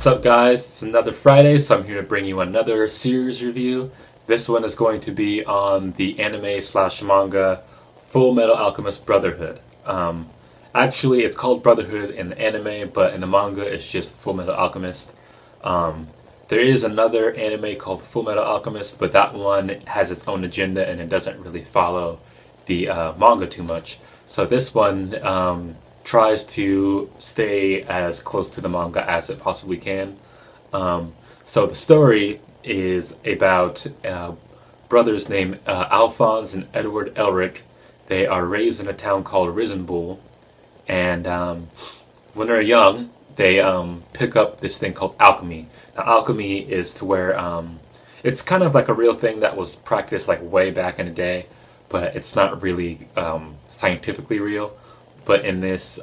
What's up, guys? It's another Friday, so I'm here to bring you another series review. This one is going to be on the anime slash manga Fullmetal Alchemist Brotherhood. Actually, it's called Brotherhood in the anime, but in the manga it's just Fullmetal Alchemist. There is another anime called Fullmetal Alchemist, but that one has its own agenda and it doesn't really follow the manga too much. So this one tries to stay as close to the manga as it possibly can. So the story is about brothers named Alphonse and Edward Elric. They are raised in a town called Risenbull, and when they're young, they pick up this thing called alchemy. Now, alchemy is to where it's kind of like a real thing that was practiced like way back in the day, but it's not really scientifically real. But in this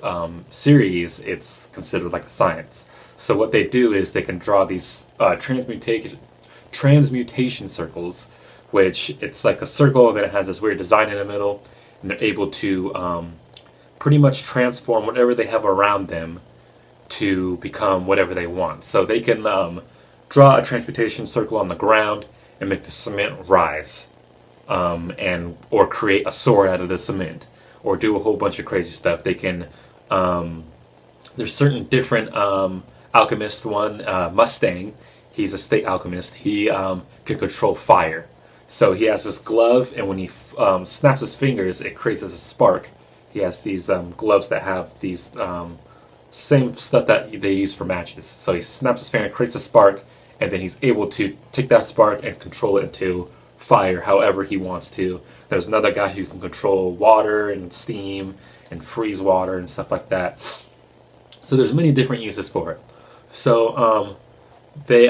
series, it's considered like a science. So what they do is they can draw these transmutation circles, which it's like a circle that has this weird design in the middle, and they're able to pretty much transform whatever they have around them to become whatever they want. So they can draw a transmutation circle on the ground and make the cement rise, or create a sword out of the cement, or do a whole bunch of crazy stuff. They can, there's certain different alchemists. One, Mustang, he's a state alchemist. He can control fire. So he has this glove, and when he snaps his fingers, it creates a spark. He has these gloves that have these same stuff that they use for matches. So he snaps his finger, creates a spark, and then he's able to take that spark and control it into fire however he wants to. There's another guy who can control water and steam and freeze water and stuff like that. So there's many different uses for it. So they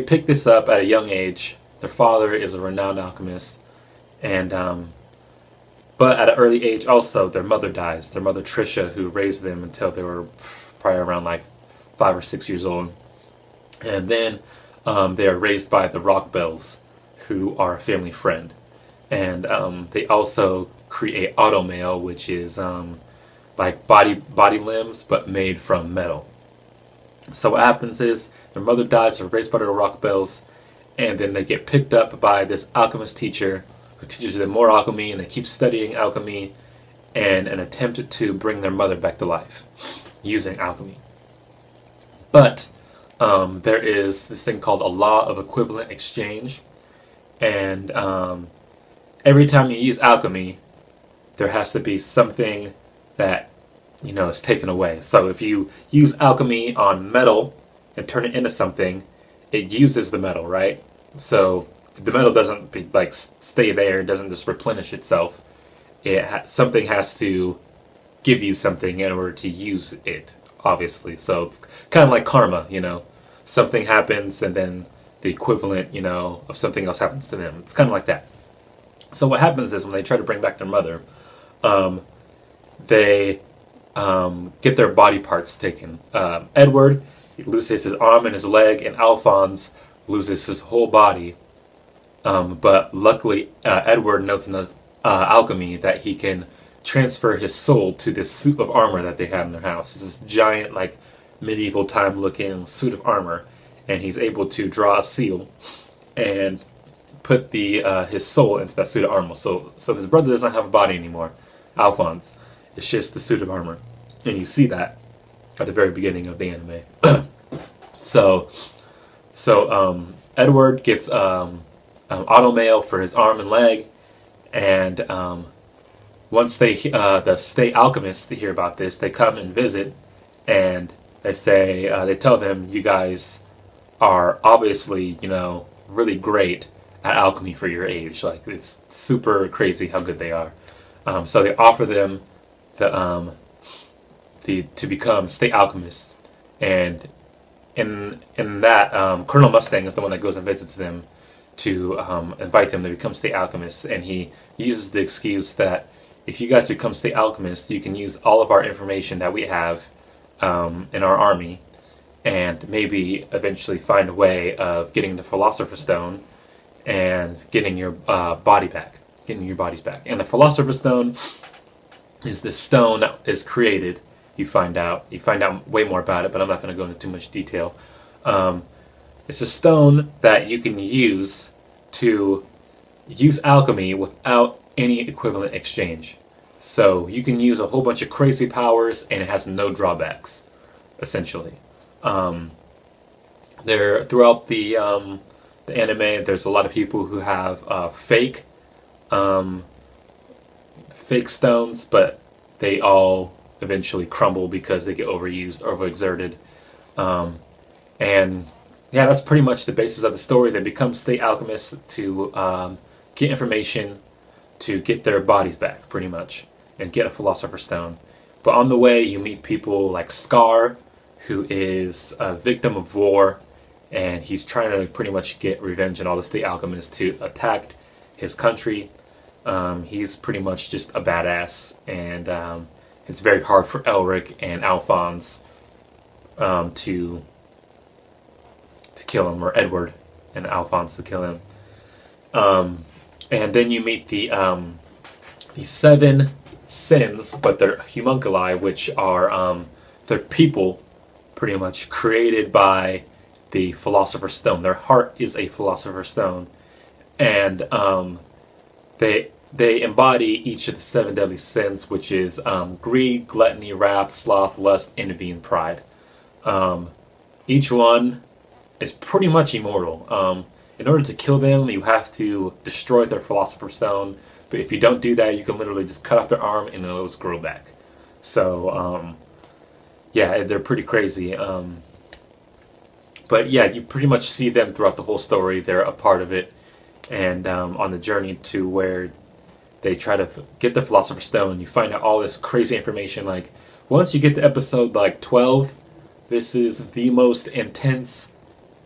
pick this up at a young age. Their father is a renowned alchemist, and but at an early age also their mother dies. Their mother Trisha, who raised them until they were probably around like 5 or 6 years old, and then they are raised by the Rockbells, who are a family friend. And they also create automail, which is like body limbs, but made from metal. So what happens is their mother dies, they're raised by the Rockbells, and then they get picked up by this alchemist teacher who teaches them more alchemy, and they keep studying alchemy in an attempt to bring their mother back to life using alchemy. But there is this thing called a law of equivalent exchange, and every time you use alchemy, there has to be something that, you know, is taken away. So if you use alchemy on metal and turn it into something, it uses the metal, right? So the metal doesn't stay there, it doesn't just replenish itself. Something has to give you something in order to use it, obviously. So it's kind of like karma, you know. Something happens and then the equivalent, you know, of something else happens to them. It's kind of like that. So what happens is when they try to bring back their mother, they get their body parts taken. Edward loses his arm and his leg, and Alphonse loses his whole body. But luckily, Edward knows enough alchemy that he can transfer his soul to this suit of armor that they had in their house. It's this giant, like, medieval time looking suit of armor, and he's able to draw a seal and put his soul into that suit of armor. So his brother doesn't have a body anymore, Alphonse. It's just the suit of armor, and you see that at the very beginning of the anime. So Edward gets automail for his arm and leg, and once the state alchemists hear about this, they come and visit, and they tell them, you guys are obviously, you know, really great at alchemy for your age. Like, it's super crazy how good they are. So they offer them to become state alchemists, and in that Colonel Mustang is the one that goes and visits them to invite them to become state alchemists, and he uses the excuse that if you guys become state alchemists, you can use all of our information that we have in our army, and maybe eventually find a way of getting the Philosopher's Stone and getting your bodies back. And the Philosopher's Stone is this stone that is created you find out way more about it, but I'm not going to go into too much detail. It's a stone that you can use to use alchemy without any equivalent exchange. So you can use a whole bunch of crazy powers and it has no drawbacks, essentially. There throughout the anime, there's a lot of people who have fake stones, but they all eventually crumble because they get overused, overexerted. And yeah, that's pretty much the basis of the story. They become state alchemists to get information to get their bodies back, pretty much, and get a Philosopher's Stone. But on the way, you meet people like Scar, who is a victim of war, and he's trying to pretty much get revenge on all the state alchemists who attacked his country. He's pretty much just a badass, and it's very hard for Elric and Alphonse to kill him, or Edward and Alphonse to kill him. And then you meet the 7 sins, but they're homunculi, which are they're people, pretty much created by the Philosopher's Stone. Their heart is a Philosopher's Stone, and they embody each of the 7 deadly sins, which is greed, gluttony, wrath, sloth, lust, envy, and pride. Each one is pretty much immortal. In order to kill them, you have to destroy their Philosopher's Stone. But if you don't do that, you can literally just cut off their arm and it'll just grow back. So, yeah, they're pretty crazy. But yeah, you pretty much see them throughout the whole story. They're a part of it. And on the journey to where they try to get the Philosopher's Stone, you find out all this crazy information. Like, once you get to episode, like, 12, this is the most intense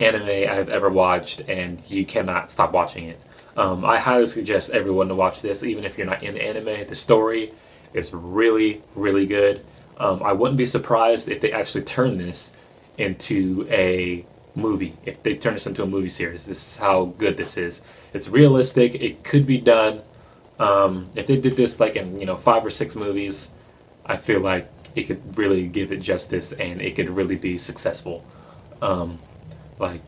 anime I've ever watched, and you cannot stop watching it. I highly suggest everyone to watch this, even if you're not in anime. The story is really, really good. I wouldn't be surprised if they actually turn this into a movie. If they turn this into a movie series, this is how good this is. It's realistic. It could be done. If they did this like in 5 or 6 movies, I feel like it could really give it justice, and it could really be successful. Like,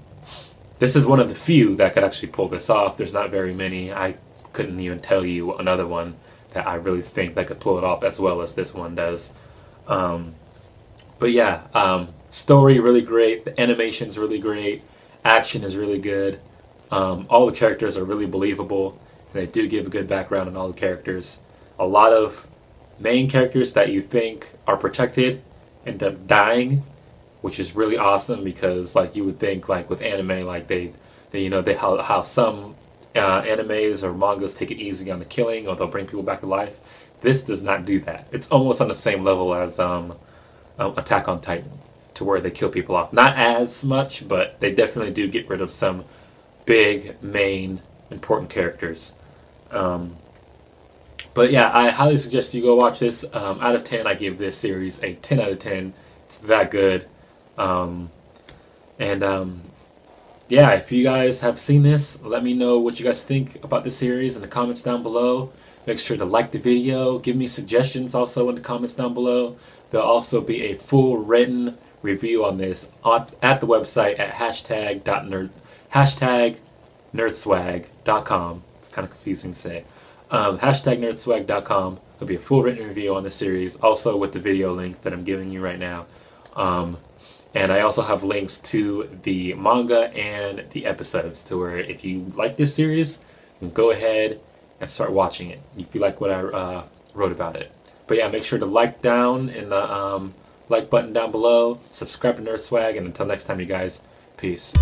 this is one of the few that could actually pull this off. There's not very many. I couldn't even tell you another one that I really think that could pull it off as well as this one does. But yeah, story really great. The animation's really great. Action is really good. All the characters are really believable. And they do give a good background on all the characters. A lot of main characters that you think are protected end up dying, which is really awesome, because like you would think, like with anime, like they how some animes or mangas take it easy on the killing, or they'll bring people back to life. This does not do that. It's almost on the same level as Attack on Titan, to where they kill people off. Not as much, but they definitely do get rid of some big, main, important characters. But yeah, I highly suggest you go watch this. Out of 10, I give this series a 10 out of 10. It's that good. Yeah, if you guys have seen this, let me know what you guys think about the series in the comments down below. Make sure to like the video. Give me suggestions also in the comments down below. There'll also be a full written review on this at the website at #nerdswag.com. It's kind of confusing to say. #nerdswag.com. There'll be a full written review on the series, also with the video link that I'm giving you right now. And I also have links to the manga and the episodes, to where if you like this series, you can go ahead and start watching it if you like what I wrote about it. But yeah, make sure to like down in the like button down below, subscribe to Nerd Swag, and until next time, you guys, peace.